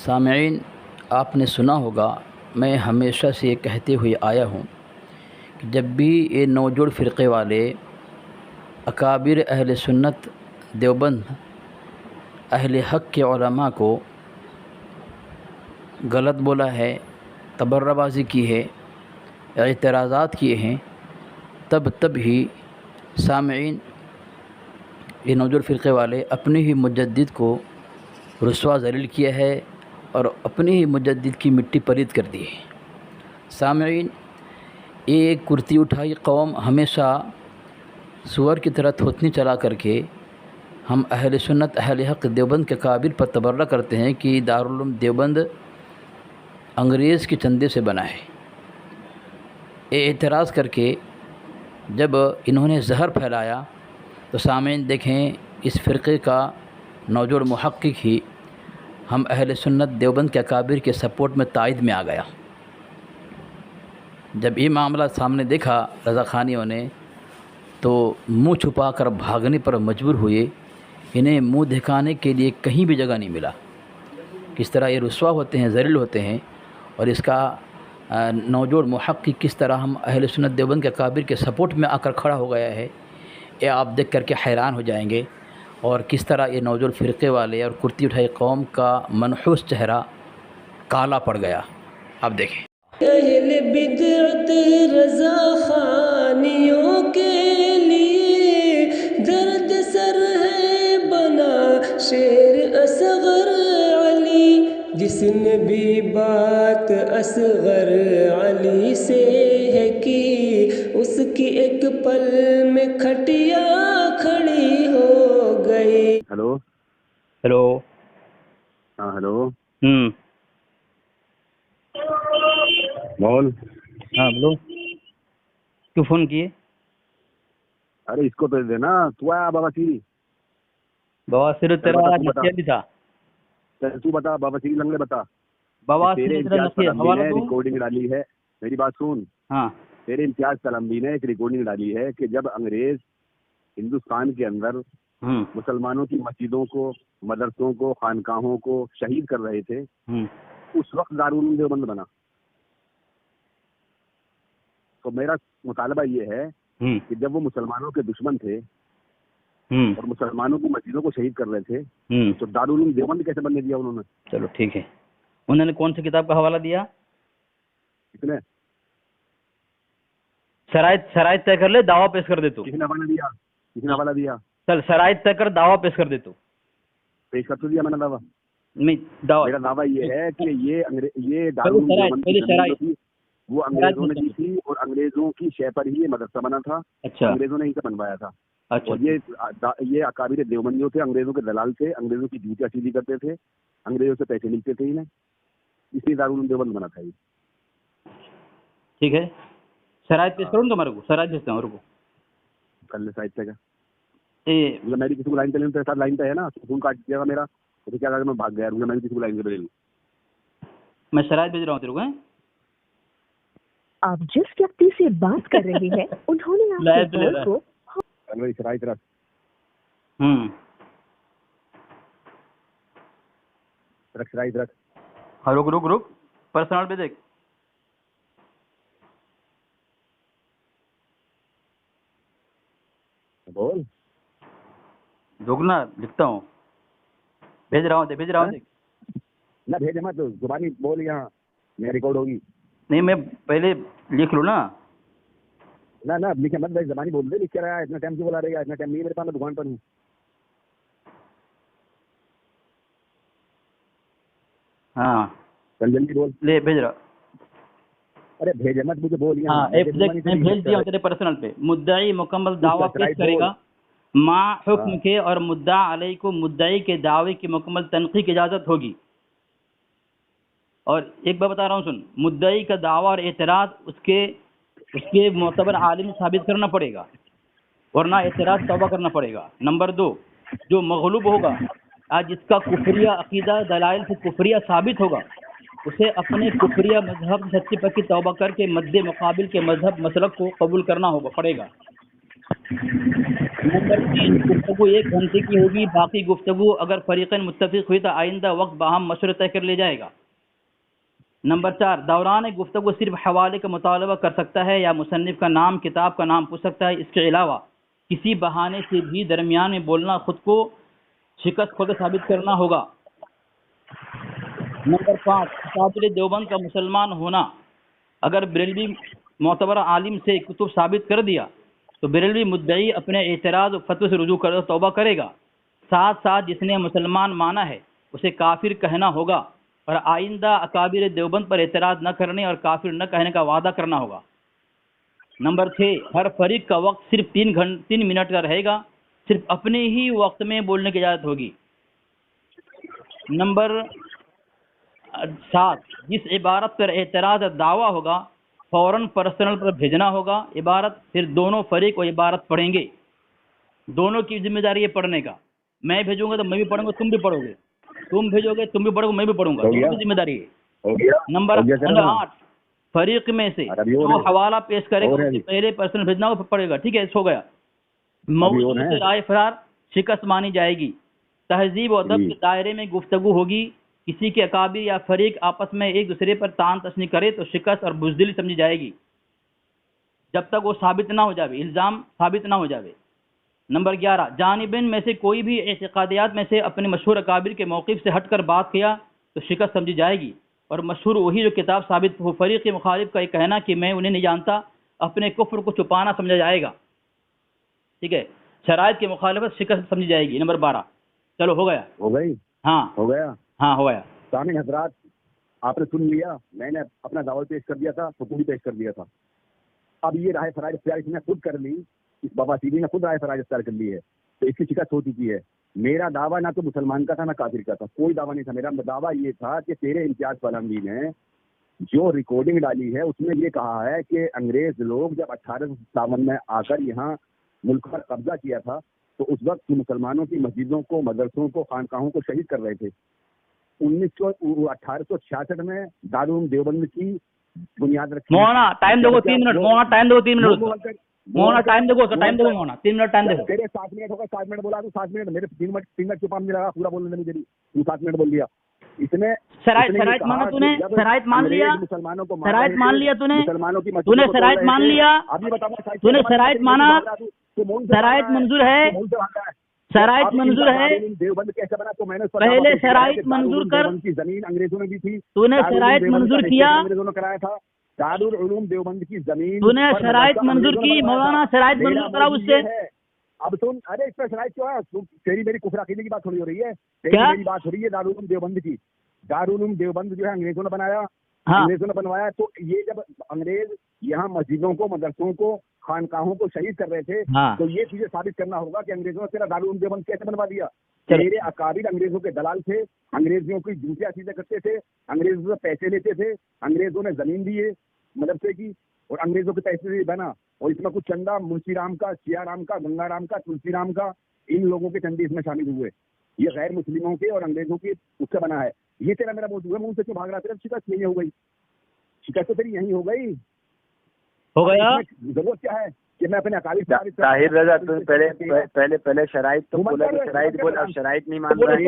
सामईन, आपने सुना होगा, मैं हमेशा से ये कहते हुए आया हूँ कि जब भी ये नौजोड़ फ़िरक़े वाले अकाबिर अहले सुन्नत देवबंद अहले हक़ के उलमा को गलत बोला है, तबर्राबाज़ी की है, एतराज़ात किए हैं, तब ही सामईन ये नौजोड़ फ़िरक़े वाले अपने ही मुजद्दिद को रुस्वा ज़लील किया है और अपने ही मुजद्दिद की मिट्टी पलीद कर दी है। सामईन, ये कुर्ती उठाई कौम हमेशा सुअर की तरह थोतनी चला करके हम अहले सुन्नत अहले हक़ देवबंद के काबिल पर तबर्रा करते हैं कि दारुल उलूम देवबंद अंग्रेज़ के चंदे से बना है। ये एतराज़ करके जब इन्होंने ज़हर फैलाया तो सामईन देखें, इस फ़िरक़े का नौजोड़ मुहक्किक ही हम अहले सुन्नत देवबंद के अकाबिर के सपोर्ट में तायद में आ गया। जब ये मामला सामने देखा रज़ा ख़ानियों ने तो मुंह छुपा कर भागने पर मजबूर हुए। इन्हें मुंह दिखाने के लिए कहीं भी जगह नहीं मिला। किस तरह ये रुस्वा होते हैं, ज़लील होते हैं, और इसका नौजोड़ मुहक्किक किस तरह हम अहले सुन्नत देवबंद के अकाबिर के सपोर्ट में आकर खड़ा हो गया है, ये आप देख करके हैरान हो जाएंगे। और किस तरह ये नौजोड़ फ़िरक़े वाले और कुर्ती उठाई कौम का मनहूस चेहरा काला पड़ गया। आप देखें। अहले बिदअत रज़ा ख़ानियों के लिए दर्द सर है बना शेर असग़र अली, जिसने भी बात असग़र अली से है की, उसकी एक पल में खटिया खड़ी हो गई। Hello hello. हाँ हेलो। बोल। बोल। हाँ बोलो, क्यों फ़ोन किए? अरे इसको तो देना, तू आया बवासीरी। बवासीर तेरा नसिया भी था। तू बता, बवासीरी लंगड़े बता। बवासीर तेरे तेरा इम्तियाज नसिया तलम्बी हवाला ने दो। रिकॉर्डिंग डाली है, मेरी बात सुन। हाँ। तेरे इम्तियाज तलम्बी ने एक रिकॉर्डिंग डाली है कि जब अंग्रेज हिंदुस्तान के अंदर मुसलमानों की मस्जिदों को, मदरसों को, खानकाहों को शहीद कर रहे थे, उस वक्त दारुल उलूम देवबंद बना। तो मेरा मुतालबा ये है कि जब वो मुसलमानों के दुश्मन थे और मुसलमानों की मस्जिदों को शहीद कर रहे थे, तो दारुल उलूम देवबंद कैसे बनने दिया उन्होंने? चलो ठीक है। उन्होंने कौन सी किताब का हवाला दिया? किसने? शराइत तय कर ले, दावा पेश कर दे तू। किसने हवाला दिया? किसने हवाला दिया? चल शराइत तय कर, दावा पेश कर दे तू। पेश कर तो दिया मैंने दावा। नहीं, दावा। मेरा दावा ये है कि ये दारुल उलूम देवबंद की जमीन जो थी वो अंग्रेजों ने दी थी और अंग्रेजों की शय पर ही ये मदरसा बना था। अच्छा। अंग्रेजों ने इसे बनवाया था। अच्छा। और ये अकाबिर देवबंद जो थे, अंग्रेजों के दलाल थे, अंग्रेजों की ड्यूटी असीली करते थे, अंग्रेजों से पैसे मिलते थे इन्हें, इसलिए दारुल उलूम देवबंद बना था ये। ठीक है, शराइत पेश करूँ तुम्हारे को? शराइत भेजता हूँ, रुको। कर ले साहित्य का। ए मतलब मेरी किसी को लाइन पे लेने साथ लाइन पे है ना, फोन काट दिया मेरा तो क्या मैं भाग गया, मैं किसी को लाइन पे ले लूँ। मैं शराइत भेज रहा हूँ तेरे को। आप जिस व्यक्ति से बात कर रहे हैं उन्होंने आपके कॉल को शराइत रख। रख शराइत रख। हाँ रुक पर्सनल पे देख। बोल। रुक ना, लिखता हूँ, भेज रहा हूँ देख। ना भेजे मत, जुबानी बोल, यहाँ मैं रिकॉर्ड होगी। नहीं, मैं पहले लिख लूँ ना। ना लिखे मत भाई, जबानी बोल दे। लिख के रहा, इतना टाइम क्यों बोला रहेगा? इतना टाइम नहीं मेरे पास, मैं दुकान पर हूँ। हाँ चल जल्दी बोल। ले भेज रहा। अरे भेजे मत, मुझे बोल। हाँ, मैं भेज दिया तेरे पर्सनल पे। मुद्दाई मुकम्मल दावा पेश करेगा माँ हुक्म के, और मुद्दा अलई को मुद्दाई के दावे की मुकम्मल तनक़ीद की इजाज़त होगी। और एक बार बता रहा हूँ, सुन, मुद्दाई का दावा और एतराज़ उसके मोतबर आलिम साबित करना पड़ेगा, वरना एतराज़ तौबा करना पड़ेगा। नंबर 2, जो मग़लूब होगा, आज जिसका कुफरिया अक़ीदा दलाइल से कुफरिया साबित होगा, उसे अपने कुफरिया मजहब सच्ची पक्की तौबा करके मद्दे मुकाबिल के मजहब मसलक को कबूल करना पड़ेगा। नंबर 3, गुफ्तगू 1 घंटे की होगी, बाकी गुफ्तगू अगर फरीक़ैन मुत्तफ़िक़ हुई तो आइंदा वक्त बाहम मशवरा तय कर लिया जाएगा। नंबर 4, दौरान गुफ्तगू सिर्फ हवाले का मुतालबा कर सकता है या मुसन्निफ़ का नाम, किताब का नाम पूछ सकता है। इसके अलावा किसी बहाने से भी दरमियान में बोलना खुद को शिकस्त खुद साबित करना होगा। नंबर 5, अकाबिर देवबंद का मुसलमान होना। अगर बरेलवी मोतबर आलिम से कुतुब साबित कर दिया तो बरेलवी मुद्दई अपने एतराज़ और फतवे से रुजू कर तौबा करेगा। साथ साथ जिसने मुसलमान माना है उसे काफिर कहना होगा और आइंदा अकाबिर देवबंद पर एतराज़ न करने और काफिर न कहने का वादा करना होगा। नंबर 6, हर फरीक का वक्त सिर्फ 3 मिनट का रहेगा, सिर्फ अपने ही वक्त में बोलने की इजाज़त होगी। नंबर 7, जिस इबारत पर एतराज़ दावा होगा फ़ौरन पर्सनल पर भेजना होगा इबारत, फिर दोनों फरीक वो इबारत पढ़ेंगे। दोनों की जिम्मेदारी है पढ़ने का। मैं भेजूंगा तो मैं भी पढ़ूंगा, तुम भी पढ़ोगे, तुम भेजोगे तुम भी पढ़ोगे, मैं भी पढ़ूंगा, दोनों की जिम्मेदारी है। नंबर 8, फरीक में से जो हवाला पेश करेगा उससे पहले पर्सनल भेजना हो पड़ेगा। ठीक है, हो गया। मौजूद से राय फरार शिकस्त मानी जाएगी। तहजीब और अदब के दायरे में गुफ्तगू होगी। किसी के अकाबिर या फरीक आपस में एक दूसरे पर तान तशनी करे तो शिकस्त और बुज़दिली समझी जाएगी जब तक वो साबित ना हो जावे, इल्ज़ाम साबित ना हो जावे। नंबर 11, जानिबिन में से कोई भी एतिक़ादियात में से अपने मशहूर अकाबिर के मौक़िफ़ से हटकर बात किया तो शिकस्त समझी जाएगी। और मशहूर वही जो किताब साबित हो। फरीक के मुखालिफ का ये कहना कि मैं उन्हें नहीं जानता अपने कुफ्र को छुपाना समझा जाएगा। ठीक है, शराइत की मुखालिफत शिकस्त समझी जाएगी। नंबर 12, चलो हो गया, हो गई, हाँ हो गया, हाँ हो गया। सामीन हजरात, आपने सुन लिया, मैंने अपना दावा पेश कर दिया था, हुकूम पेश कर दिया था। अब ये राय फराज इख्तियार इसने खुद कर ली, इस बाबा सीधी ने खुद राय फराज इख्तियार कर ली है, तो इसकी शिकस्त हो चुकी है। मेरा दावा ना तो मुसलमान का था ना काफिर का था, कोई दावा नहीं था। मेरा दावा ये था कि तेरे इम्तियाज पलामवी ने जो रिकॉर्डिंग डाली है उसमें ये कहा है कि अंग्रेज लोग जब 1857 में आकर यहाँ मुल्क पर कब्जा किया था तो उस वक्त मुसलमानों की मस्जिदों को, मदरसों को, खानकाहों को शहीद कर रहे थे। 1866 में दारुल देवबंद की बुनियाद रखी। मोहना टाइम देखो 3 मिनट, मोहना टाइम देखो 3 मिनट, मोहना टाइम देखो, टाइम देखो मोहना 3 मिनट टाइम देखो। तेरे 7 मिनट होगा, 7 मिनट बोला तो 7 मिनट, मेरे 3 मिनट के पास मिला, पूरा बोलने नहीं दे, तू 7 मिनट बोल दिया। इसमें शराइत माना तूने, शराइत मान लिया, मुसलमानों को शराइत मान लिया तूने, मुसलमानों की तूने शराइत मान लिया, अभी बताऊंगा तूने शराइत माना, शराइत मंजूर है, शराइत मंजूर है, देवबंद कैसे बना तो मैंने पहले शराइत मंजूर कर, की जमीन अंग्रेजों ने दी थी, तूने शराइत मंजूर किया, अंग्रेजों ने कराया था। दारुल उलूम देवबंद की जमीन तूने शराइत मंजूर की, मौलाना शराइत मंजूर करा उससे। अब सुन, अरे इस पर शराइत क्यों है? तेरी मेरी कुफर अकीदे की बात थोड़ी हो रही है, तेरी मेरी बात हो रही है दारुल उलूम देवबंद की। दारुल उलूम देवबंद जो है अंग्रेजों ने बनाया, हाँ। अंग्रेजों ने बनवाया। तो ये जब अंग्रेज यहाँ मस्जिदों को, मदरसों को, खानकाहों को शहीद कर रहे थे, हाँ। तो ये चीजें साबित करना होगा कि अंग्रेजों ने तेरा दारुल उलूम देवबंद कैसे बनवा दिया। मेरे अकाबिर अंग्रेजों के दलाल थे, अंग्रेजों की जूतियां चीजें करते थे, अंग्रेजों से पैसे लेते थे, अंग्रेजों ने जमीन दिए मदरसे की और अंग्रेजों के पैसे से बना। और इसमें कुछ चंदा मुंशी राम का, सिया राम का, गंगा राम का, तुलसी राम का, इन लोगों के चंदे इसमें शामिल हुए। ये गैर मुस्लिमों के और अंग्रेजों के उससे बना है। ये तेरा मेरा मौजूद है, मुंह से क्यों भाग रहा? तेरा शिकस्त यही हो गई, शिकस्त तो तेरी यही हो गई, हो गया। जरूरत क्या है कि मैं अपने अकाली ताहिर रजा, तुम पहले शराइत तो बोला कि शराइत बोल, अब शराइत नहीं मान रहा है।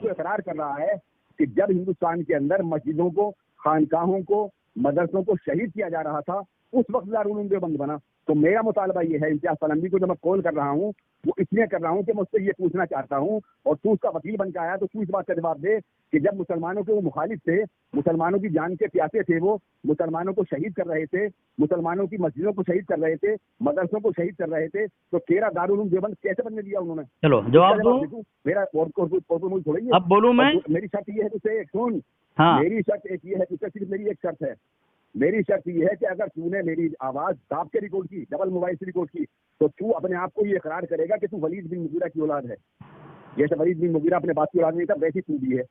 इकरार कर रहा है कि जब हिंदुस्तान के अंदर मस्जिदों को, खानकाहों को, मदरसों को शहीद किया जा रहा था उस वक्त दारुल उलूम देवबंद बना। तो मेरा मुतालबा ये है, इम्तियाज पलामवी को जब मैं कॉल कर रहा हूँ वो इसलिए कर रहा हूँ कि मैं उससे ये पूछना चाहता हूँ, और तू उसका वकील बन के आया तो तू इस बात का जवाब दे कि जब मुसलमानों के वो मुखालिफ थे, मुसलमानों की जान के प्यासे थे, वो मुसलमानों को शहीद कर रहे थे, मुसलमानों की मस्जिदों को शहीद कर रहे थे, मदरसों को शहीद कर रहे थे, तो तेरा दारुल उलूम देवबंद कैसे बनने दिया उन्होंने? चलो जवाब दो। मेरा थोड़ी, अब बोलूं मैं, मेरी शर्त ये है तुझसे, सुन, हाँ। मेरी शर्त एक ये है तुझसे, सिर्फ मेरी एक शर्त है, मेरी शर्त ये है कि अगर तूने मेरी आवाज दाब के रिकॉर्ड की, डबल मोबाइल से रिकॉर्ड की, तो तू अपने आप को ये इकरार करेगा कि तू वलीद बिन मुगीरा की औलाद है। जैसे वलीद बिन मुगीरा अपने बाप की औलाद नहीं था, वैसी तू भी है।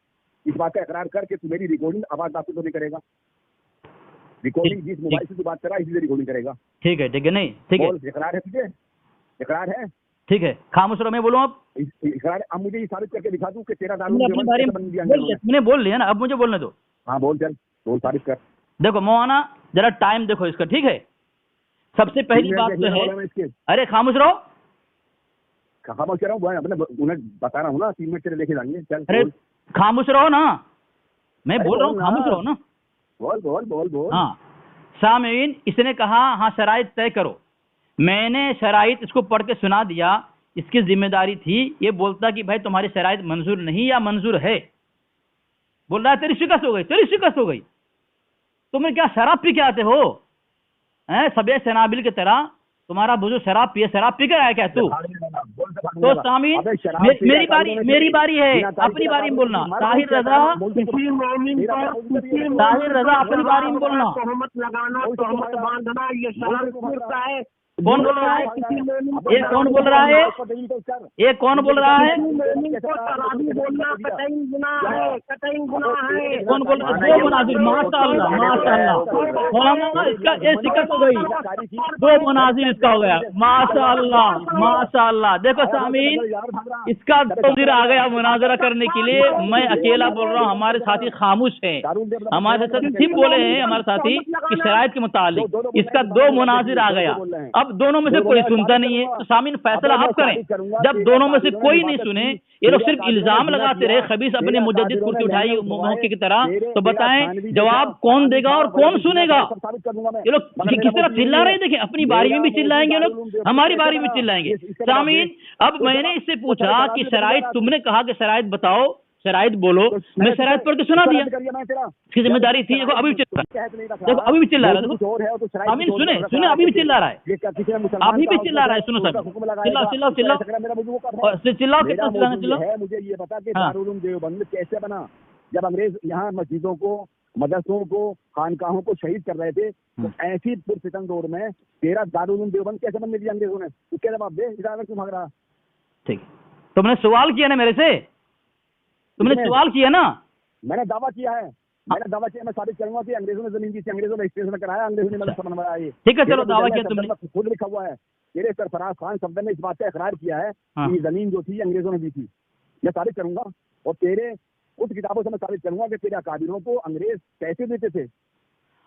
इस बात का इकरार कर कि तू मेरी रिकॉर्डिंग आवाज दाब तो नहीं करेगा। रिकॉर्डिंग जिस मोबाइल से तू बात कर रहा है इसी से रिकॉर्डिंग करेगा। ठीक है, ठीक है, नहीं ठीक है, इकरार है तुझे? इकरार है? ठीक है, खामोश रहो, मैं बोलूं अब। इकरार, अब मुझे ये साबित करके दिखा दूं कि तेरा मैंने बोल लिया ना, अब मुझे बोलने दो। हाँ बोल, चल बोल, साबित कर। देखो मोहना, जरा टाइम देखो इसका, ठीक है? सबसे पहली बात तो है, अरे खामोश रहो, खामोश कह रहा हूँ, अपने उन्हें बता रहा हूँ ना, 3 मिनट तेरे लेके जाएंगे। चल अरे खामोश रहो ना, मैं बोल रहा हूँ, खामोश रहो ना। बोल बोल बोल बोल। हाँ सामीन, इसने कहा हाँ शराइत तय करो, मैंने शराइत इसको पढ़ के सुना दिया, इसकी जिम्मेदारी थी ये बोलता कि भाई तुम्हारी शराइत मंजूर नहीं या मंजूर है। बोल रहा है तेरी शिकस्त हो गई, तेरी शिकस्त हो गई, तुम क्या शराब पी के आते हो हैं सबे सनाबिल की तरह, तुम्हारा बुजुर्ग शराब पिए, शराब पी कर आया क्या तू? तो सामीन मेरी बारी है, अपनी बारी में बोलना। ताहिर रजा अपनी बारी में बोलना। कौन बोल रहा है? ये कौन बोल रहा है? ये कौन बोल रहा है? कौन बोल रहा है? दो मुनाजिर, माशाअल्लाह माशाअल्लाह, मौलाना इसका ये शिकस्त हो गई, 2 मुनाजिर इसका हो गया, माशाअल्लाह माशाअल्लाह। देखो सामीन, इसका मुनाजिर आ गया मुनाजरा करने के लिए, मैं अकेला बोल रहा हूँ, हमारे साथी खामोश हैं, हमारे साथी सिर्फ बोले हैं हमारे साथी कि शराइत के मुतालिक, इसका 2 मुनाजिर आ गया। अब दोनों में से कोई सुनता नहीं है, तो सामीन फैसला आप करें। जब दोनों में से कोई नहीं सुने, ये लोग सिर्फ इल्जाम लगाते रहे, खबीस अपने मुजद्दिद कुर्सी उठाई मौके की तरह, तो बताएं जवाब कौन देगा और कौन सुनेगा? ये लोग किस तरह चिल्ला रहे हैं, देखें अपनी बारी में भी चिल्लाएंगे लोग, हमारी बारी में चिल्लाएंगे। सामीन, अब मैंने इससे पूछा कि शराइत, तुमने कहा कि शराइत बताओ, शराइत बोलो, मैं शराइत पढ़ के सुना दिया, इसकी जिम्मेदारी थी। देखो अभी भी चिल्ला रहा है, देखो अभी भी चिल्ला रहा है, अमीन सुने सुने, अभी भी चिल्ला रहा है, अभी भी चिल्ला रहा है, सुनो सब, चिल्लाओ चिल्लाओ चिल्लाओ चिल्लाओ, कितना चिल्लाना, चिल्लाओ। मुझे ये बता कि दारुल देवबंद कैसे बना? जब अंग्रेज यहाँ मस्जिदों को, मदरसों को, खानकाहों को शहीद कर रहे थे, तो ऐसी पुरसितन दौर में तेरा दारुल देवबंद कैसे बनने दिया अंग्रेजों ने? उसके जवाब दे, इधर क्यों भाग रहा? ठीक, तुमने सवाल किया ना मेरे से, तुमने सवाल किया ना, मैंने दावा किया है, मैंने दावा किया, मैं साबित करूंगा कि अंग्रेजों ने जमीन दी थी, अंग्रेजों ने एक्सप्रेस कराया, अंग्रेजों ने मतलब बनवाया। ये ठीक है, चलो दावा किया तुमने, खुद लिखा हुआ है, मेरे सरफराज खान सफदर ने इस बात का इकरार किया है कि जमीन जो थी अंग्रेजों ने दी थी, मैं साबित करूंगा। और तेरे उस किताबों से मैं साबित करूंगा कि तेरे अकाबिरों को अंग्रेज पैसे देते थे।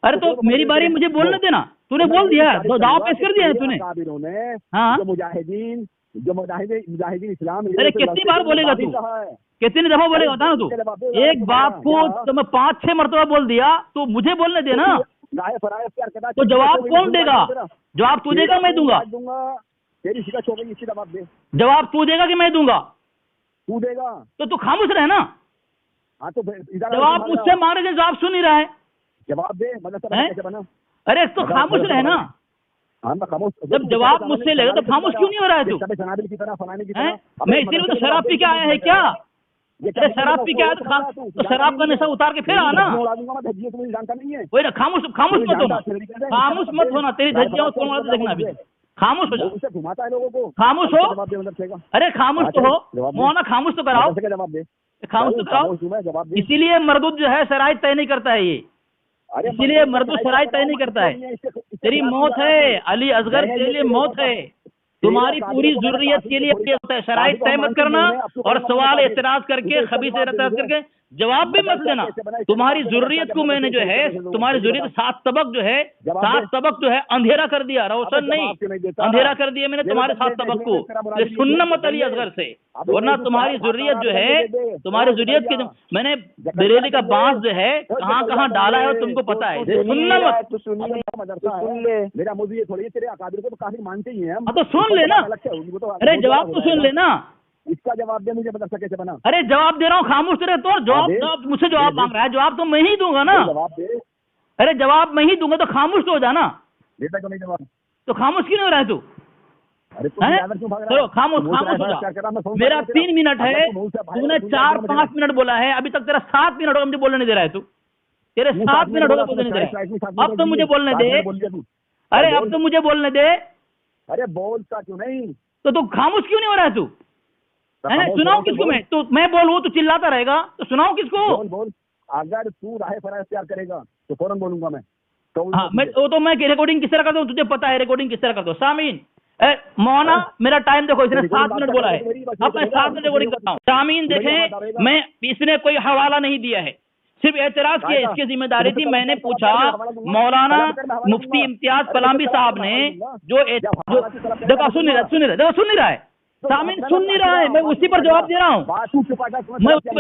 अरे तो मेरी बारी मुझे बोलने देना, तूने बोल दिया, तो दावा पेश कर दिया तूने। अकाबिरों ने हाँ, जो मुजाहिदीन इस्लाम, अरे कितनी बार बोलेगा तू, कितनी दफा बोलेगा बता ना तू? एक बात को तो मैं 5-6 मरतबा बोल दिया, तो मुझे बोलने देना। तो जवाब कौन देगा? जवाब तू देगा मैं दूंगा? तेरी शिकस्त हो गई, इसकी जवाब दे। जवाब तू देगा कि मैं दूंगा? तू देगा। तो तू खामोश रहे ना। हाँ तो जवाब मुझसे मांग रहे, जवाब सुन नहीं रहा है, जवाब दे। मतलब अरे तो खामोश रहे ना। जब जवाब मुझसे लेगा तो खामोश क्यों नहीं हो रहा है तू? मैं इसीलिए तो शराब पी के आया है क्या? अरे शराब पी के आया तो शराब का नशा उतार के फिर आना। वही ना, खामोश खामोश मत होना, खामोश मत होना, तेरी धज्जियां तो देखना अभी, खामोश हो जाओ, घुमाता है लोगों को, खामोश हो। अरे खामोश तो हो मौना, खामोश तो कराओ, खामोश तो कराओ। इसीलिए मरदूद जो है शराइत तय नहीं करता है, ये इसीलिए मरदूद शराइत तय नहीं करता है। तेरी मौत है अली असगर, तेरे लिए मौत है, तुम्हारी पूरी जरूरियत के लिए होता है। शराइत तय मत करना और सवाल एतराज करके खबीस एतराज करके जवाब भी मत देना। तुम्हारी जरूरियत को मैंने जो है, तुम्हारी जरूरियत 7 तबक जो है, 7 तबक जो है अंधेरा कर दिया, रोशन नहीं अंधेरा कर दिया मैंने तुम्हारे 7 तबक को। सुनना मत अली असगर से, वरना तुम्हारी जरूरियत जो है, तुम्हारी जरूरियत के मैंने बरेली का बांस जो है कहाँ कहाँ डाला है तुमको पता है, सुनना मत। मेरा मुझे ये थोड़ी, तेरे अकाबिर को तो काफी मानते ही हैं, तो सुन लेना। अरे जवाब तो सुन लेना, इसका जवाब दे मुझे, मदरसा कैसे बना? अरे जवाब दे रहा हूँ, खामोश रहे तो। जवाब मुझसे जवाब मांग रहा है, जवाब तो मैं ही दूंगा ना। जवाब दे। अरे जवाब मैं ही दूंगा तो खामोश तो हो जाना। देता क्यों नहीं जवाब? तो खामोश क्यों नहीं रहा है तू? चलो खामोश खामोश हो जा। मेरा 3 मिनट है, तूने 4-5 मिनट बोला है, अभी तक तेरा 7 मिनट होगा, मुझे बोलने नहीं दे रहा है तू। तेरे 7 मिनट होगा बोलने नहीं दे रहा है। अब तो मुझे बोलने दे, अरे अब तो मुझे बोलने दे। अरे बोलता क्यों नहीं? तो तू खामोश क्यों नहीं हो रहा है तू? है ना, सुनाओ किसको मैं? तो मैं बोलूँ तो चिल्लाता रहेगा, तो सुनाओ किसको? बोल। अगर तू राह फराज तैयार करेगा तो फौरन बोलूंगा मैं। हाँ, मैं तो मैं रिकॉर्डिंग किस तरह करता हूँ तुझे पता है, रिकॉर्डिंग किस तरह करता हूँ। सामीन मौना, मेरा टाइम देखो, इसने 7 मिनट बोला है, अब मैं 7 मिनट रिकॉर्डिंग करता हूँ। सामीन देखें, मैं इसने कोई हवाला नहीं दिया है, सिर्फ एतराज किया, इसकी जिम्मेदारी थी। मैंने पूछा मौलाना मुफ्ती इम्तियाज कलामी साहब ने जो देखो सुन नहीं रहा है सामीन, सुन नहीं रहा है, मैं उसी पर जवाब दे रहा हूँ,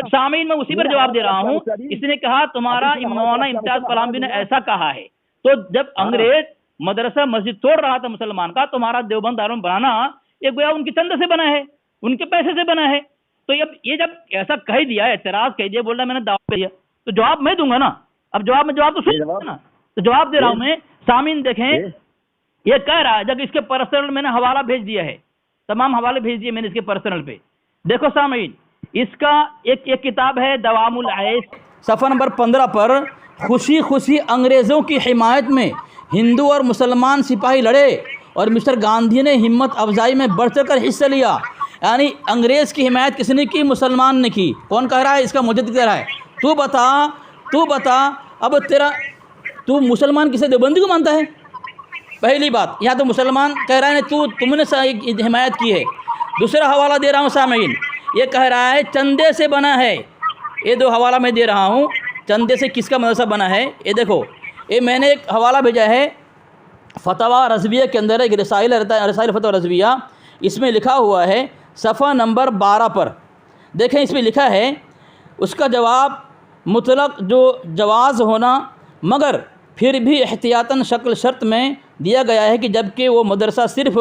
सामीन मैं उसी पर जवाब दे रहा हूँ। इसने कहा तुम्हारा मौलाना इम्तियाज कलामी ने ऐसा कहा है, तो जब अंग्रेज मदरसा मस्जिद तोड़ रहा था मुसलमान का, तुम्हारा देवबंद दारुल बनाना ये गोया उनके चंदे से बना है, उनके पैसे से बना है। तो ये जब ऐसा कह दिया, एतराज कह दिया, बोल रहा मैंने दावा दिया, तो जवाब मैं दूंगा ना। अब जवाब तो सुन ना, तो जवाब दे रहा हूं मैं। सामीन देखें, ये कह रहा है, जब इसके पर्सनल मैंने हवाला भेज दिया है, तमाम हवाले भेज दिए मैंने इसके पर्सनल पे। देखो सामीन, इसका एक किताब है दवामुल आयश, सफ़ा नंबर 15 पर खुशी खुशी अंग्रेज़ों की हिमायत में हिंदू और मुसलमान सिपाही लड़े और मिस्टर गांधी ने हिम्मत अफजाई में बढ़ चढ़ कर हिस्सा लिया। यानी अंग्रेज़ की हिमायत किसने की? मुसलमान ने की। कौन कह रहा है? इसका मुजद्दिद कह रहा है। तू बता अब तू मुसलमान किसे देवबंदी को मानता है? पहली बात, यहाँ तो मुसलमान कह रहा है तुमने हिमायत की है। दूसरा हवाला दे रहा हूँ सामीन, ये कह रहा है चंदे से बना है। ये दो हवाला मैं दे रहा हूँ, चंदे से किसका मदरसा बना है। ये देखो, ये मैंने एक हवाला भेजा है फतवा रज़विया के अंदर, एक रसाइल फतवा रज़विया, इसमें लिखा हुआ है सफ़ा नंबर 12 पर। देखें इसमें लिखा है उसका जवाब मुतलक जो जवाज़ होना, मगर फिर भी एहतियातन शक्ल शर्त में दिया गया है कि जबकि वो मदरसा सिर्फ़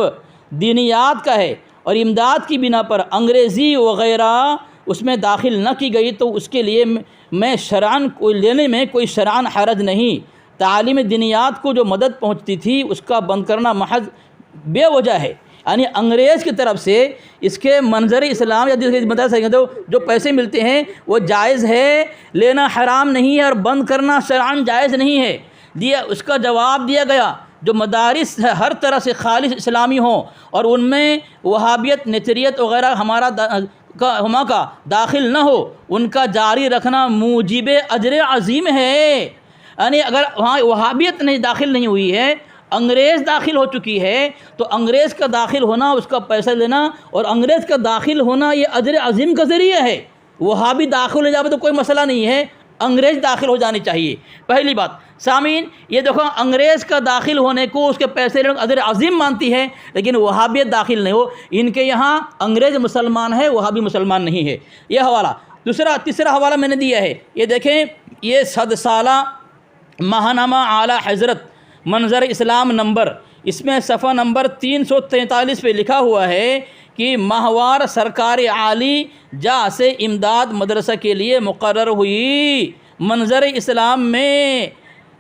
दीनियात का है और इमदाद की बिना पर अंग्रेज़ी वग़ैरह उसमें दाखिल न की गई, तो उसके लिए मैं शरान लेने में कोई शरान हरज नहीं। तालीम दीनियात को जो मदद पहुँचती थी उसका बंद करना महज बेवजह है। यानी अंग्रेज़ की तरफ से इसके मंजर इस्लाम या बता सकें तो जो पैसे मिलते हैं वो जायज़ है, लेना हराम नहीं है, और बंद करना शरअन जायज़ नहीं है। दिया उसका जवाब दिया गया, जो मदारिस हर तरह से खालिस इस्लामी हों और उनमें वहाबियत नचरियत वग़ैरह हमा का दाखिल न हो, उनका जारी रखना मूजिब अजर अज़ीम है। यानी अगर वहाँ वहाबियत दाखिल नहीं हुई है, अंग्रेज़ दाखिल हो चुकी है, तो अंग्रेज़ का दाखिल होना, उसका पैसा लेना और अंग्रेज़ का दाखिल होना ये अजर अज़ीम का ज़रिया है। वहाबी दाखिल हो जाए तो कोई मसला नहीं है, अंग्रेज़ दाखिल हो जानी चाहिए। पहली बात सामीन, ये देखो अंग्रेज़ का दाखिल होने को उसके पैसे लेने को अजर अज़ीम मानती है, लेकिन वहाबियत दाखिल नहीं हो। इनके यहाँ अंग्रेज़ मुसलमान है, वहाबी मुसलमान नहीं है। ये हवाला। तीसरा हवाला मैंने दिया है, ये देखें, ये 100 साला महानामा आला हज़रत मंजर इस्लाम नंबर, इसमें सफ़ा नंबर 343 पे लिखा हुआ है कि माहवार सरकार आली जा से इमदाद मदरसा के लिए मुकर्रर हुई मंजर इस्लाम में।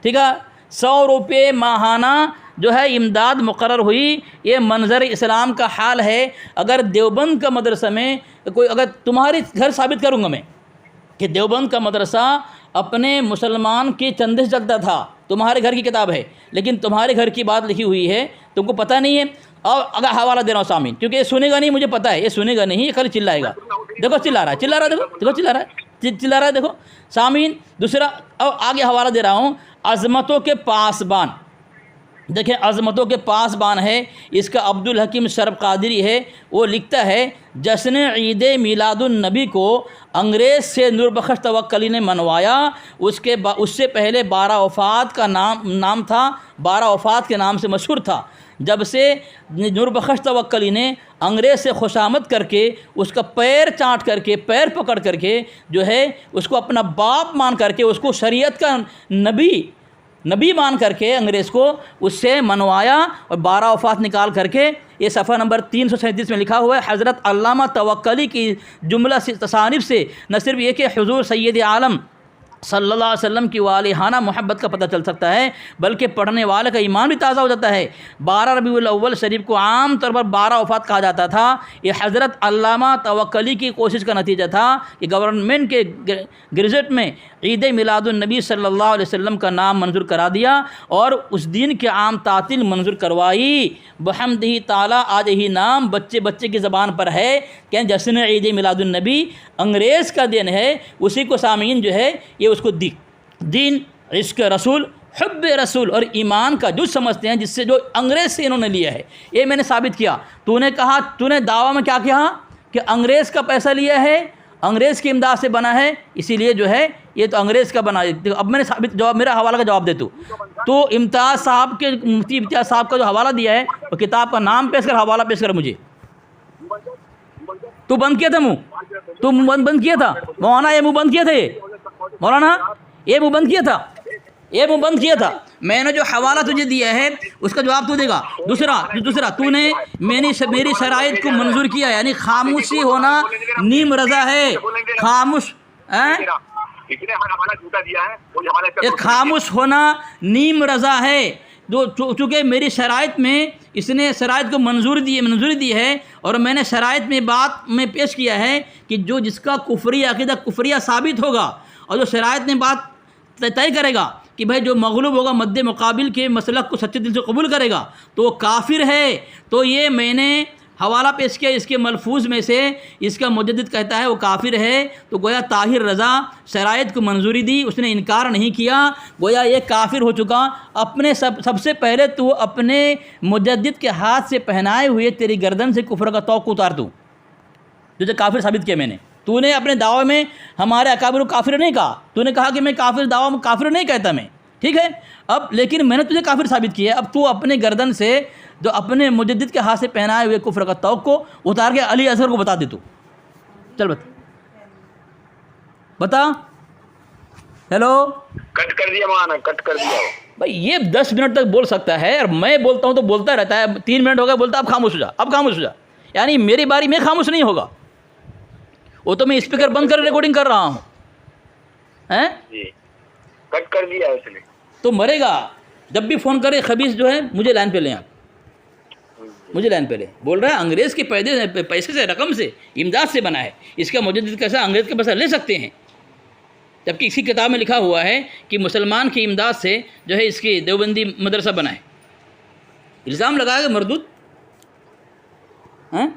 ठीक है, 100 रुपये माहाना जो है इमदाद मुकर्रर हुई। ये मंजर इस्लाम का हाल है। अगर देवबंद का मदरसा में कोई, अगर तुम्हारे घर साबित करूँगा मैं कि देवबंद का मदरसा अपने मुसलमान के चंदे से चलता था, तुम्हारे घर की किताब है, लेकिन तुम्हारे घर की बात लिखी हुई है, तुमको पता नहीं है। और अगर हवाला दे रहा हूँ सामीन, क्योंकि ये सुनेगा नहीं, मुझे पता है ये सुनेगा नहीं, ये खाली चिल्लाएगा। देखो चिल्ला रहा है, देखो चिल्ला रहा है, देखो सामीन। दूसरा, अब आगे हवाला दे रहा हूँ अज़मतों के पासबान। देखिए अज़मतों के पासबान है, इसका अब्दुल हकीम शरफ कादरी है। वो लिखता है जश्न ईद मिलादुन नबी को अंग्रेज़ से नूरबख्श तवक्कली ने मनवाया। उससे पहले 12 वफ़ात का नाम था, 12 वफ़ात के नाम से मशहूर था। जब से नूरबख्श तवक्कली ने अंग्रेज़ से खुशामद करके उसका पैर चाट करके, पैर पकड़ करके जो है उसको अपना बाप मान करके, उसको शरीयत का नबी मान करके अंग्रेज़ को उससे मनवाया और 12 वफ़ात निकाल करके, ये सफ़ा नंबर 337 में लिखा हुआ है। हज़रत अल्लामा तवक्कली की जुमला तसानिफ़ से न सिर्फ ये कि हुज़ूर सैयद आलम सल्लल्लाहु अलैहि वसल्लम की वालिहाना मोहब्बत का पता चल सकता है, बल्कि पढ़ने वाले का ईमान भी ताज़ा हो जाता है। 12 रबीउल अव्वल शरीफ को आम तौर पर 12 वफ़ात कहा जाता था। ये हज़रत अल्लामा तवक्कली की कोशिश का नतीजा था कि गवर्नमेंट के गज़ट में ईद मिलादुन्नबी सल्लल्लाहु अलैहि वसल्लम का नाम मंजूर करा दिया और उस दिन के आम तातील मंजूर करवाई। बहम्दिही ताला आज यही नाम बच्चे बच्चे की ज़बान पर है कि जश्न ईद मिलादुन्नबी अंग्रेज़ का दिन है। उसी को सामीन जो है ये उसको दीन, इश्क रसूल, हुब्ब रसूल और ईमान का जुज़ समझते हैं, जिससे जो अंग्रेज़ से इन्होंने लिया है। ये मैंने साबित किया। तूने कहा, तूने दावा में क्या किया कि अंग्रेज़ का पैसा लिया है अंग्रेज़ की इमदाद से बना है, इसीलिए जो है ये तो अंग्रेज़ का बना है। अब मैंने साबित जवाब, मेरा हवाला का जवाब दे तो इम्तियाज़ साहब के, मुफ्ती इम्तियाज़ साहब का जो हवाला दिया है वो किताब का नाम पेश कर, हवाला पेश कर मुझे। तू बंद किया था मुँह, तू मुँह बंद किया था मौलाना, ये मुँह बंद किया था, ये मौलाना ये मुँह बंद किया था, ये मुँह बंद किया था। मैंने जो हवाला तुझे दिया है उसका जवाब तू देगा। दूसरा तूने मेरी शराइत को मंजूर किया, यानी खामोशी होना नीम रजा है। खामोश ये खामोश होना नीम रजा है। जो चूँकि मेरी शराइत में इसने शराइत को मंजूरी दी है और मैंने शराइत में बात में पेश किया है कि जो जिसका कुफरी अकीदा कुफरिया साबित होगा और जो शराइत में बात तय करेगा कि भाई जो मगलूब होगा मद्दे मुकाबिल के मसलक को सच्चे दिल से कबूल करेगा तो वो काफिर है। तो ये मैंने हवाला पेश किया इसके मलफूज में से, इसका मुजद्दिद कहता है वो काफिर है। तो गोया ताहिर रज़ा शराइत को मंजूरी दी, उसने इनकार नहीं किया, गोया ये काफिर हो चुका। अपने सबसे पहले तो अपने मुजद्दिद के हाथ से पहनाए हुए तेरी गर्दन से कुफ्र का तौक़ उतार दूँ, जो काफिर साबित किया मैंने। तूने अपने दावे में हमारे अकाबिर को काफिर नहीं कहा, तूने कहा कि मैं काफिर दावा में काफिर नहीं कहता मैं, ठीक है। अब लेकिन मैंने तुझे काफिर साबित किया, अब तू अपने गर्दन से जो अपने मुजद्दिद के हाथ से पहनाए हुए कुफ्र का तौक़ को उतार के अली असगर को बता दे। तू चल बता। हेलो, कट कर दिया माना, कट कर दिया भाई। ये 10 मिनट तक बोल सकता है और मैं बोलता हूँ तो बोलता रहता है। 3 मिनट हो गए बोलता, अब खामोश हो जा, अब खामोश हो जा। यानी मेरी बारी में खामोश नहीं होगा, वो तो मैं स्पीकर बंद कर रिकॉर्डिंग कर रहा हूँ, हैं? कट कर दिया उसने, तो मरेगा। जब भी फ़ोन करे खबीस जो है मुझे लाइन पे लें, आप मुझे लाइन पे लें। बोल रहा है अंग्रेज़ के पैसे से, रकम से, इमदाद से बना है, इसका मुजद्दिद कैसा अंग्रेज़ के पैसा ले सकते हैं। जबकि इसी किताब में लिखा हुआ है कि मुसलमान की इमदाद से जो है इसकी देवबंदी मदरसा बना है। इल्ज़ाम लगाएगा मरदूद, हैं?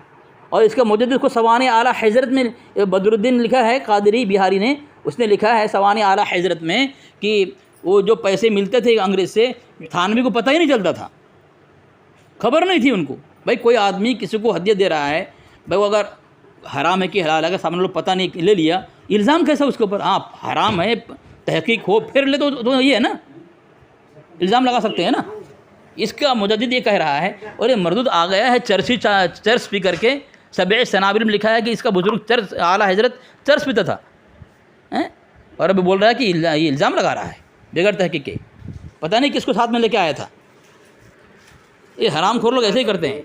और इसका मुजद्दिद को सवाने आला हज़रत में बदरुद्दीन लिखा है, कादरी बिहारी ने, उसने लिखा है सवाने आला हज़रत में कि वो जो पैसे मिलते थे अंग्रेज़ से, थानवी को पता ही नहीं चलता था, खबर नहीं थी उनको। भाई कोई आदमी किसी को हदियत दे रहा है, भाई वो अगर हराम है कि हलाल है, अगर सामने लोग पता नहीं ले लिया, इल्ज़ाम कैसा उसके ऊपर? आप हराम है, तहकीक हो फिर ले तो ये है ना, इल्ज़ाम लगा सकते हैं ना। इसका मुजद्दिद ये कह रहा है, और ये मरदूद आ गया है चर्च स्पीकर के सबे सनाबिर में लिखा है कि इसका बुजुर्ग चर्च आला हज़रत चर्च पीता था, हैं? और अभी बोल रहा है कि ये इल्ज़ाम लगा रहा है बगैर तहकीक के, पता नहीं किसको साथ में लेके आया था। ये हरामखोर लोग ऐसे ही करते हैं,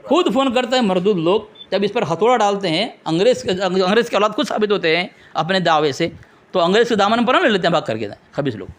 खुद फ़ोन करते हैं मरदूद लोग, जब इस पर हथौड़ा डालते हैं, अंग्रेज़ के औलाद खुद साबित होते हैं अपने दावे से, तो अंग्रेज़ के दामन पर ना ले लेते हैं भाग करके खबीस लोग।